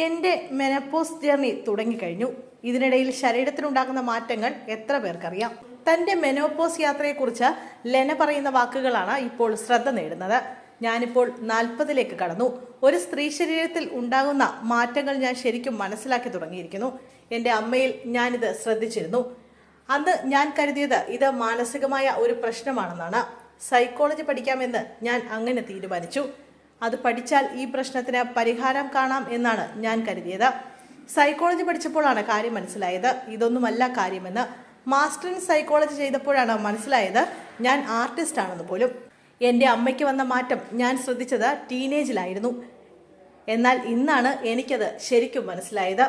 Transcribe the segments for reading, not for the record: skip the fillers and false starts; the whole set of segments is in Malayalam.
എൻ്റെ മെനപ്പോസ് ജേർണി തുടങ്ങിക്കഴിഞ്ഞു. ഇതിനിടയിൽ ശരീരത്തിനുണ്ടാകുന്ന മാറ്റങ്ങൾ എത്ര പേർക്കറിയാം? തൻ്റെ മെനോപോസ് യാത്രയെക്കുറിച്ച് ലെന പറയുന്ന വാക്കുകളാണ് ഇപ്പോൾ ശ്രദ്ധ നേടുന്നത്. ഞാനിപ്പോൾ 40ലേക്ക് കടന്നു. ഒരു സ്ത്രീ ശരീരത്തിൽ ഉണ്ടാകുന്ന മാറ്റങ്ങൾ ഞാൻ ശരിക്കും മനസ്സിലാക്കി തുടങ്ങിയിരിക്കുന്നു. എൻ്റെ അമ്മയിൽ ഞാനിത് ശ്രദ്ധിച്ചിരുന്നു. അന്ന് ഞാൻ കരുതിയത് ഇത് മാനസികമായ ഒരു പ്രശ്നമാണെന്നാണ്. സൈക്കോളജി പഠിക്കാമെന്ന് ഞാൻ അങ്ങനെ തീരുമാനിച്ചു. അത് പഠിച്ചാൽ ഈ പ്രശ്നത്തിന് പരിഹാരം കാണാം എന്നാണ് ഞാൻ കരുതിയത്. സൈക്കോളജി പഠിച്ചപ്പോഴാണ് കാര്യം മനസ്സിലായത് ഇതൊന്നുമല്ല കാര്യമെന്ന്. മാസ്റ്റർ ഇൻ സൈക്കോളജി ചെയ്തപ്പോഴാണ് മനസ്സിലായത് ഞാൻ ആർട്ടിസ്റ്റ് ആണെന്ന് പോലും. എൻ്റെ അമ്മയ്ക്ക് വന്ന മാറ്റം ഞാൻ ശ്രദ്ധിച്ചത് ടീനേജിലായിരുന്നു. എന്നാൽ ഇന്നാണ് എനിക്കത് ശരിക്കും മനസ്സിലായത്.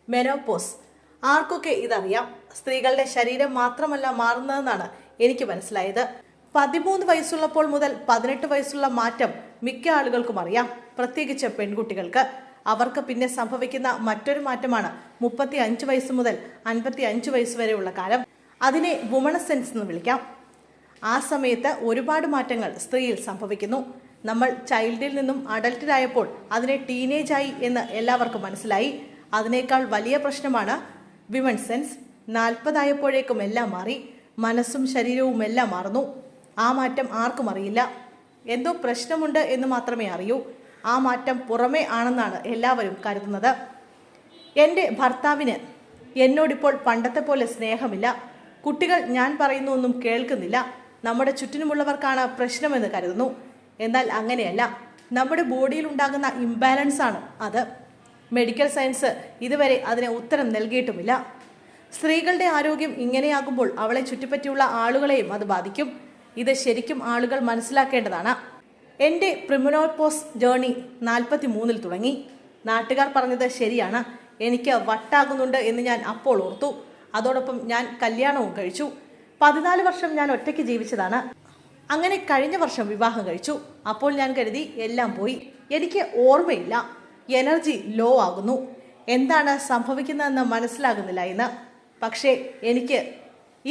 മെനോപോസ്, ആർക്കൊക്കെ ഇതറിയാം? സ്ത്രീകളുടെ ശരീരം മാത്രമല്ല മാറുന്നതെന്നാണ് എനിക്ക് മനസ്സിലായത്. 13 വയസ്സുള്ളപ്പോൾ മുതൽ 18 വയസ്സുള്ള മാറ്റം മിക്ക ആളുകൾക്കും അറിയാം, പ്രത്യേകിച്ച് പെൺകുട്ടികൾക്ക്. അവർക്ക് പിന്നെ സംഭവിക്കുന്ന മറ്റൊരു മാറ്റമാണ് 35 വയസ്സ് മുതൽ 55 വയസ്സ് വരെയുള്ള കാലം. അതിനെ വുമണസെൻസ് എന്ന് വിളിക്കാം. ആ സമയത്ത് ഒരുപാട് മാറ്റങ്ങൾ സ്ത്രീയിൽ സംഭവിക്കുന്നു. നമ്മൾ ചൈൽഡിൽ നിന്നും അഡൽട്ടിലായപ്പോൾ അതിനെ ടീനേജായി എന്ന് എല്ലാവർക്കും മനസ്സിലായി. അതിനേക്കാൾ വലിയ പ്രശ്നമാണ് വിമൺ സെൻസ്. 40 ആയപ്പോഴേക്കും എല്ലാം മാറി. മനസ്സും ശരീരവും എല്ലാം മാറുന്നു. ആ മാറ്റം ആർക്കും അറിയില്ല. എന്തോ പ്രശ്നമുണ്ട് എന്ന് മാത്രമേ അറിയൂ. ആ മാറ്റം പുറമേ ആണെന്നാണ് എല്ലാവരും കരുതുന്നത്. എൻ്റെ ഭർത്താവിന് എന്നോടിപ്പോൾ പണ്ടത്തെ പോലെ സ്നേഹമില്ല. കുട്ടികൾ ഞാൻ പറയുന്നൊന്നും കേൾക്കുന്നില്ല. നമ്മുടെ ചുറ്റിനുമുള്ളവർക്കാണ് പ്രശ്നമെന്ന് കരുതുന്നു. എന്നാൽ അങ്ങനെയല്ല. നമ്മുടെ ബോഡിയിൽ ഉണ്ടാകുന്ന ഇംബാലൻസ് ആണ് അത്. മെഡിക്കൽ സയൻസ് ഇതുവരെ അതിന് ഉത്തരം നൽകിയിട്ടുമില്ല. സ്ത്രീകളുടെ ആരോഗ്യം ഇങ്ങനെയാകുമ്പോൾ അവളെ ചുറ്റിപ്പറ്റിയുള്ള ആളുകളെയും അത് ബാധിക്കും. ഇത് ശരിക്കും ആളുകൾ മനസ്സിലാക്കേണ്ടതാണ്. എൻ്റെ പ്രിമനോപോസ് ജേർണി 43-ൽ തുടങ്ങി. നാട്ടുകാർ പറഞ്ഞത് ശരിയാണ്. എനിക്ക് വട്ടാകുന്നുണ്ട് എന്ന് ഞാൻ അപ്പോൾ ഓർത്തു. അതോടൊപ്പം ഞാൻ കല്യാണവും കഴിച്ചു. 14 വർഷം ഞാൻ ഒറ്റയ്ക്ക് ജീവിച്ചതാണ്. അങ്ങനെ കഴിഞ്ഞ വർഷം വിവാഹം കഴിച്ചു. അപ്പോൾ ഞാൻ കരുതി എല്ലാം പോയി. എനിക്ക് ഓർമ്മയില്ല. എനർജി ലോ ആകുന്നു. എന്താണ് സംഭവിക്കുന്നതെന്ന് മനസ്സിലാകുന്നില്ല എന്ന്. പക്ഷേ എനിക്ക്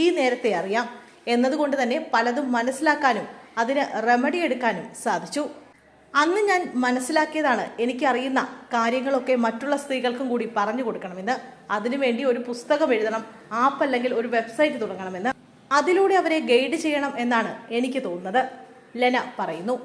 ഈ നേരത്തെ അറിയാം എന്നതുകൊണ്ട് തന്നെ പലതും മനസ്സിലാക്കാനും അതിന് റെമഡി എടുക്കാനും സാധിച്ചു. അന്ന് ഞാൻ മനസ്സിലാക്കിയതാണ് എനിക്കറിയുന്ന കാര്യങ്ങളൊക്കെ മറ്റുള്ള സ്ത്രീകൾക്കും കൂടി പറഞ്ഞു കൊടുക്കണമെന്ന്. അതിനുവേണ്ടി ഒരു പുസ്തകം എഴുതണം, ആപ്പ് അല്ലെങ്കിൽ ഒരു വെബ്സൈറ്റ് തുടങ്ങണമെന്ന്. അതിലൂടെ അവരെ ഗൈഡ് ചെയ്യണം എന്നാണ് എനിക്ക് തോന്നുന്നത്, ലെന പറയുന്നു.